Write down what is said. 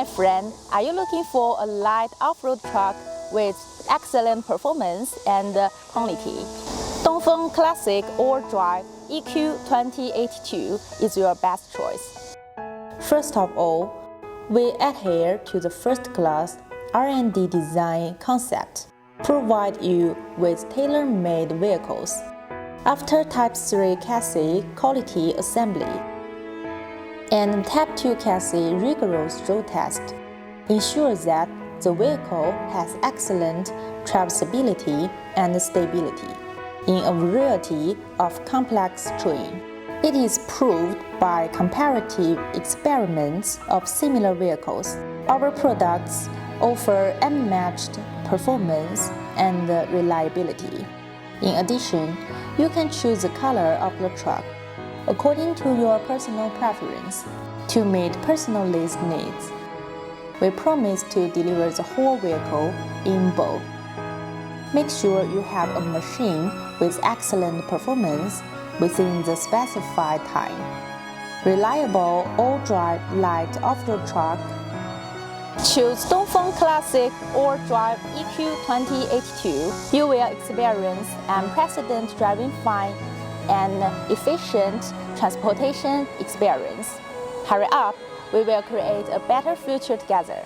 my friend, are you looking for a light off-road truck with excellent performance and quality? Dongfeng Classic All-Drive EQ2082 is your best choice. First of all, we adhere to the first-class R&D design concept, provide you with tailor-made vehicles. After Type 3 chassis quality assembly and Type 2 chassis rigorous road test, ensure that the vehicle has excellent traversibility and stability in a variety of complex terrain. It is proved by comparative experiments of similar vehicles. Our products offer unmatched performance and reliability. In addition, you can choose the color of the truck according to your personal preference to meet personalized needs. We promise to deliver the whole vehicle in bulk. Make sure you have a machine with excellent performance within the specified time. Reliable all-drive light off-road truck. Choose Dongfeng Classic All-Drive EQ2082. You will experience unprecedented driving fun and efficient transportation experience. Hurry up, we will create a better future together.